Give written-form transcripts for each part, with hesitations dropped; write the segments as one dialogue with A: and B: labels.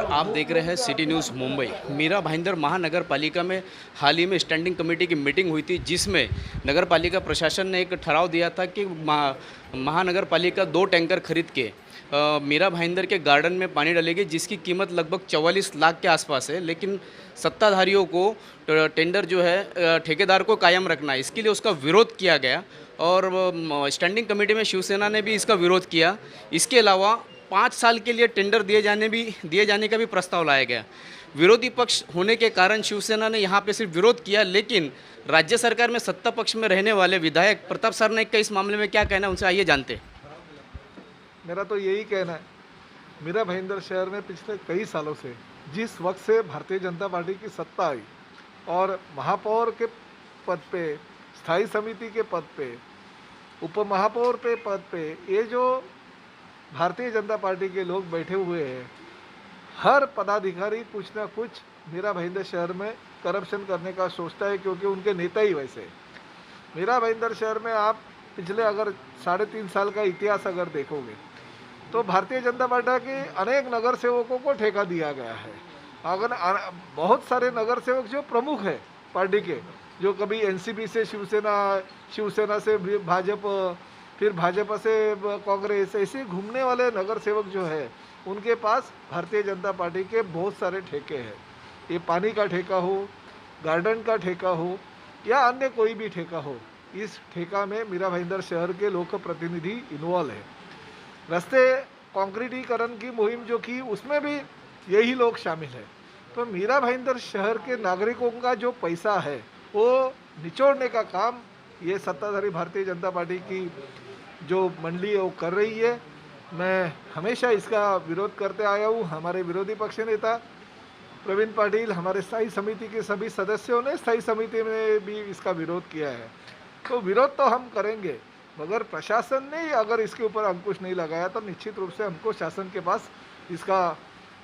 A: आप देख रहे हैं सिटी न्यूज़ मुंबई। मीरा भाईंदर महानगर पालिका में हाल ही में स्टैंडिंग कमेटी की मीटिंग हुई थी, जिसमें नगर पालिका प्रशासन ने एक ठराव दिया था कि महानगर पालिका 2 टैंकर खरीद के मीरा भाईंदर के गार्डन में पानी डालेगी, जिसकी कीमत लगभग 44 लाख के आसपास है। लेकिन सत्ताधारियों को टेंडर जो है ठेकेदार को कायम रखना है, इसके लिए उसका विरोध किया गया और स्टैंडिंग कमेटी में शिवसेना ने भी इसका विरोध किया। इसके अलावा 5 साल के लिए टेंडर दिए जाने का भी प्रस्ताव लाया गया। विरोधी पक्ष होने के कारण शिवसेना ने यहाँ पे सिर्फ विरोध किया, लेकिन राज्य सरकार में सत्ता पक्ष में रहने वाले विधायक प्रताप सरनाईक का इस मामले में क्या कहना है, उनसे आइए जानते हैं।
B: मेरा तो यही कहना है, मीरा भाईंदर शहर में पिछले कई सालों से जिस वक्त से भारतीय जनता पार्टी की सत्ता आई और महापौर के पद पे, स्थायी समिति के पद पे, उप महापौर पे पद पे ये जो भारतीय जनता पार्टी के लोग बैठे हुए हैं, हर पदाधिकारी कुछ ना कुछ मीरा भाईंदर शहर में करप्शन करने का सोचता है, क्योंकि उनके नेता ही वैसे हैं। मीरा भाईंदर शहर में आप पिछले अगर 3.5 साल का इतिहास अगर देखोगे तो भारतीय जनता पार्टी के अनेक नगर सेवकों को ठेका दिया गया है। अगर बहुत सारे नगर सेवक जो प्रमुख है पार्टी के, जो कभी एनसीपी से शिवसेना, शिवसेना से भाजपा, फिर भाजपा से कांग्रेस, ऐसे घूमने वाले नगर सेवक जो है, उनके पास भारतीय जनता पार्टी के बहुत सारे ठेके हैं। ये पानी का ठेका हो, गार्डन का ठेका हो या अन्य कोई भी ठेका हो, इस ठेका में मीरा भाईंदर शहर के लोक प्रतिनिधि इन्वॉल्व है। रास्ते कंक्रीटीकरण की मुहिम जो की, उसमें भी यही लोग शामिल है। तो मीरा भाईंदर शहर के नागरिकों का जो पैसा है वो निचोड़ने का काम ये सत्ताधारी भारतीय जनता पार्टी की जो मंडली है वो कर रही है। मैं हमेशा इसका विरोध करते आया हूँ। हमारे विरोधी पक्ष नेता प्रवीण पाटिल, हमारे स्थायी समिति के सभी सदस्यों ने स्थायी समिति में भी इसका विरोध किया है। तो विरोध तो हम करेंगे, मगर प्रशासन ने अगर इसके ऊपर अंकुश नहीं लगाया तो निश्चित रूप से हमको शासन के पास इसका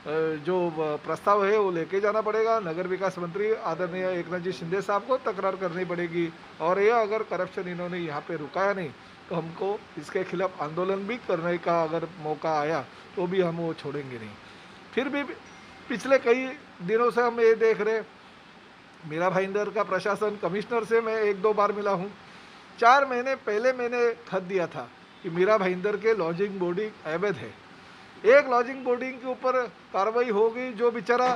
B: जो प्रस्ताव है वो लेके जाना पड़ेगा। नगर विकास मंत्री आदरणीय एकनाथ जी शिंदे साहब को तकरार करनी पड़ेगी, और ये अगर करप्शन इन्होंने यहाँ पे रुकाया नहीं तो हमको इसके खिलाफ आंदोलन भी करने का अगर मौका आया तो भी हम वो छोड़ेंगे नहीं। फिर भी पिछले कई दिनों से हम ये देख रहे, मीरा भाईंदर का प्रशासन, कमिश्नर से मैं 1-2 बार मिला हूँ। 4 महीने पहले मैंने खत दिया था कि मीरा भाईंदर के लॉजिंग बोर्डिंग अवैध है। एक लॉजिंग बोर्डिंग के ऊपर कार्रवाई होगी, जो बेचारा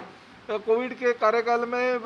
B: कोविड के कार्यकाल में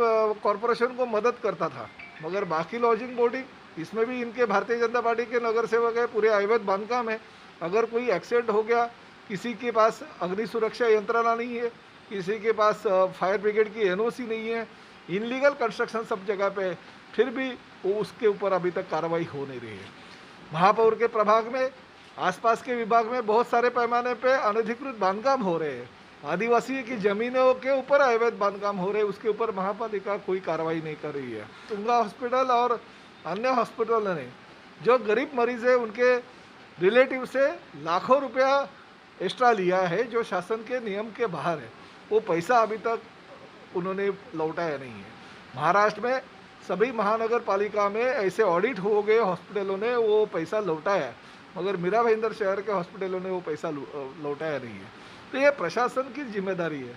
B: कॉरपोरेशन को मदद करता था, मगर बाकी लॉजिंग बोर्डिंग, इसमें भी इनके भारतीय जनता पार्टी के नगर सेवक है, पूरे अवैध बांधकाम है। अगर कोई एक्सीडेंट हो गया, किसी के पास अग्नि सुरक्षा यंत्रणा नहीं है, किसी के पास फायर ब्रिगेड की एनओसी नहीं है, इनलीगल कंस्ट्रक्शन सब जगह पे, फिर भी वो उसके ऊपर अभी तक कार्रवाई हो नहीं रही है। महापौर के प्रभाग में, आसपास के विभाग में बहुत सारे पैमाने पे अनधिकृत बांधकाम हो रहे हैं। आदिवासी की जमीनों के ऊपर अवैध बांधकाम हो रहे हैं, उसके ऊपर महापालिका कोई कार्रवाई नहीं कर रही है। तुंगा हॉस्पिटल और अन्य हॉस्पिटल ने जो गरीब मरीज है उनके रिलेटिव से लाखों रुपया एक्स्ट्रा लिया है, जो शासन के नियम के बाहर है। वो पैसा अभी तक उन्होंने लौटाया नहीं है। महाराष्ट्र में सभी महानगर पालिका में ऐसे ऑडिट हो गए, हॉस्पिटलों ने वो पैसा लौटाया है, मगर मीरा भाईंदर शहर के हॉस्पिटलों ने वो पैसा लौटाया नहीं है। तो ये प्रशासन की जिम्मेदारी है,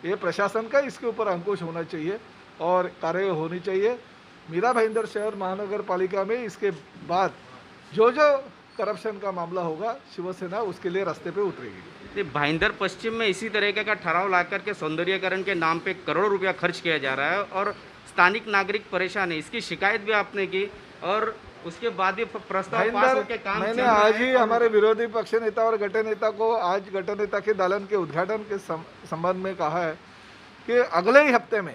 B: ये प्रशासन का इसके ऊपर अंकुश होना चाहिए और कार्रवाई होनी चाहिए। मीरा भाईंदर शहर महानगर पालिका में इसके बाद जो जो करप्शन का मामला होगा, शिवसेना उसके लिए रास्ते पे उतरेगी।
A: भाईंदर पश्चिम में इसी तरीके का ठराव लाकर के सौंदर्यीकरण के नाम पे करोड़ों रुपया खर्च किया जा रहा है और स्थानिक नागरिक परेशान है। इसकी शिकायत भी आपने की और उसके बाद भी प्रस्ताव पास होकर काम
B: मैंने आज ही हमारे विरोधी पक्ष नेता और गठ नेता को आज गठ नेता के दालन के उद्घाटन के संबंध में कहा है कि अगले ही हफ्ते में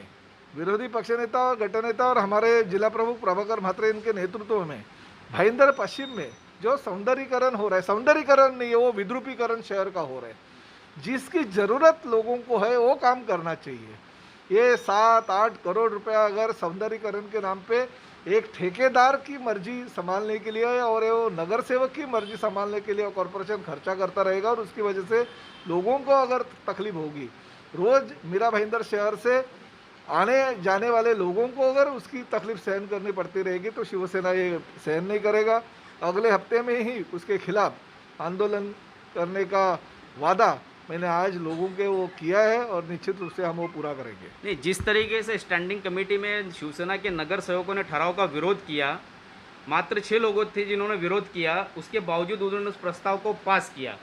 B: विरोधी पक्ष नेता और गठ नेता और हमारे जिला प्रमुख प्रभाकर म्हात्रे इनके नेतृत्व में भाईंदर पश्चिम में जो सौंदर्यीकरण हो रहा है, सौंदर्यीकरण नहीं है, वो विद्रुपीकरण शहर का हो रहा है, जिसकी ज़रूरत लोगों को है वो काम करना चाहिए। ये 7-8 करोड़ रुपया अगर सौंदर्यीकरण के नाम पे एक ठेकेदार की मर्जी संभालने के लिए और वो नगर सेवक की मर्जी संभालने के लिए कॉरपोरेशन खर्चा करता रहेगा, और उसकी वजह से लोगों को अगर तकलीफ होगी, रोज़ मीरा भाईंदर शहर से आने जाने वाले लोगों को अगर उसकी तकलीफ सहन करनी पड़ती रहेगी, तो शिवसेना ये सहन नहीं करेगा। अगले हफ्ते में ही उसके खिलाफ आंदोलन करने का वादा मैंने आज लोगों के वो किया है और निश्चित रूप से हम वो पूरा करेंगे।
A: नहीं, जिस तरीके से स्टैंडिंग कमेटी में शिवसेना के नगर सेवकों ने ठहराव का विरोध किया, मात्र 6 लोग थे जिन्होंने विरोध किया, उसके बावजूद उन्होंने उस प्रस्ताव को पास किया।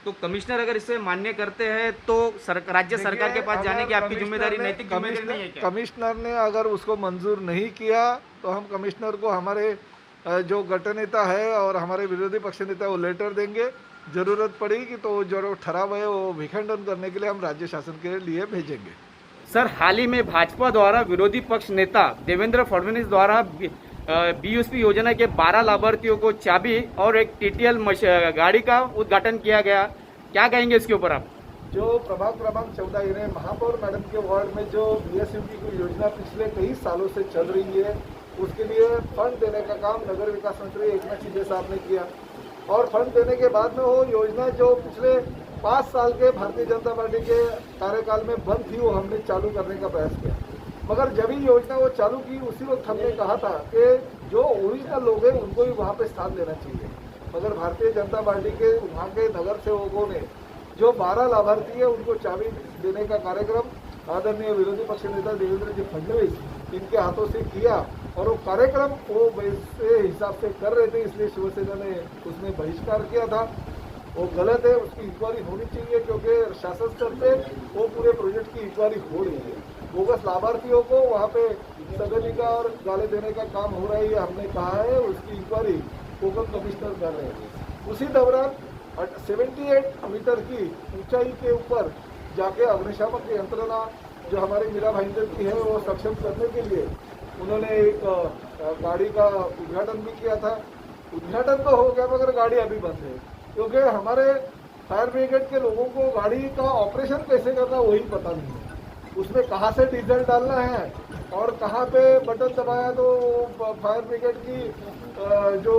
A: तो कमिश्नर अगर इसे मान्य करते हैं तो राज्य सरकार के पास जाने की आपकी जिम्मेदारी, नैतिक जिम्मेदारी नहीं है क्या?
B: कमिश्नर ने अगर उसको मंजूर नहीं किया तो हम कमिश्नर को हमारे जो गठन नेता है और हमारे विरोधी पक्ष नेता वो लेटर देंगे। जरूरत पड़ेगी तो जो ठराव है वो विखंडन करने के लिए हम राज्य शासन के लिए भेजेंगे।
A: सर, हाल ही में भाजपा द्वारा विरोधी पक्ष नेता देवेंद्र फडणवीस द्वारा बीयूएसपी योजना के 12 लाभार्थियों को चाबी और एक टीटीएल गाड़ी का उद्घाटन किया गया। क्या कहेंगे इसके ऊपर आप?
B: जो प्रभाग क्रमांक 14 यानी महापौर मैडम के वार्ड में जो बीएसयूपी की योजना पिछले कई सालों से चल रही है, उसके लिए फंड देने का काम नगर विकास मंत्री एकनाथ शिंदे साहब ने किया और फंड देने के बाद में वो योजना जो पिछले 5 साल के भारतीय जनता पार्टी के कार्यकाल में बंद थी वो हमने चालू करने का प्रयास किया। मगर जब ही योजना वो चालू की उसी वक्त हमने कहा था कि जो ओरिजिनल लोग हैं उनको भी वहाँ पे स्थान देना चाहिए। मगर भारतीय जनता पार्टी के वहाँ के नगर सेवकों ने जो 12 लाभार्थी है उनको चाबी देने का कार्यक्रम आदरणीय विरोधी पक्ष नेता देवेंद्र जी फडणवीस इनके हाथों से किया और वो कार्यक्रम वो वैसे हिसाब से कर रहे थे, इसलिए शिवसेना ने उसमें बहिष्कार किया था। वो गलत है, उसकी इंक्वायरी होनी चाहिए क्योंकि शासन स्तर पे वो पूरे प्रोजेक्ट की इंक्वायरी हो रही है। बोगस लाभार्थियों को वहाँ पे सदनिका और गाले देने का काम हो रहा है, ये हमने कहा है, उसकी इंक्वायरी कोकम कमिश्नर कर रहे हैं। उसी दौरान 78 मीटर की ऊंचाई के ऊपर जाके अग्निशामक यंत्रणा जो हमारे मीरा भाईंदर की है वो सक्षम करने के लिए उन्होंने एक गाड़ी का उद्घाटन भी किया था। उद्घाटन तो हो गया मगर गाड़ी अभी बंद है क्योंकि हमारे फायर ब्रिगेड के लोगों को गाड़ी का ऑपरेशन कैसे करना वही पता नहीं है। उसमें कहाँ से डीजल डालना है और कहाँ पे बटन दबाया तो फायर ब्रिगेड की जो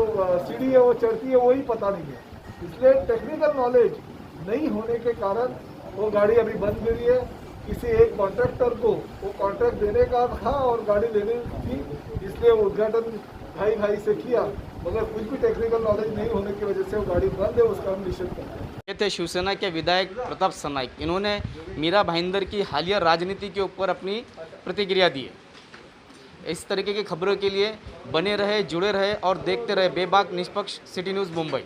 B: सीढ़ी है वो चढ़ती है वही पता नहीं है। इसलिए टेक्निकल नॉलेज नहीं होने के कारण वो गाड़ी अभी बंद मिली है। किसी एक कॉन्ट्रैक्टर को वो कॉन्ट्रैक्ट देने का था और गाड़ी लेनी थी, इसलिए वो उद्घाटन भाई से किया मगर कुछ भी टेक्निकल नॉलेज नहीं होने की वजह से वो गाड़ी बंद है, उसका हम निषेध करते हैं।
A: ये थे शिवसेना के विधायक प्रताप सरनाईक। इन्होंने मीरा भाईंदर की हालिया राजनीति के ऊपर अपनी प्रतिक्रिया दी है। इस तरीके की खबरों के लिए बने रहे, जुड़े रहे और देखते रहे बेबाक निष्पक्ष सिटी न्यूज़ मुंबई।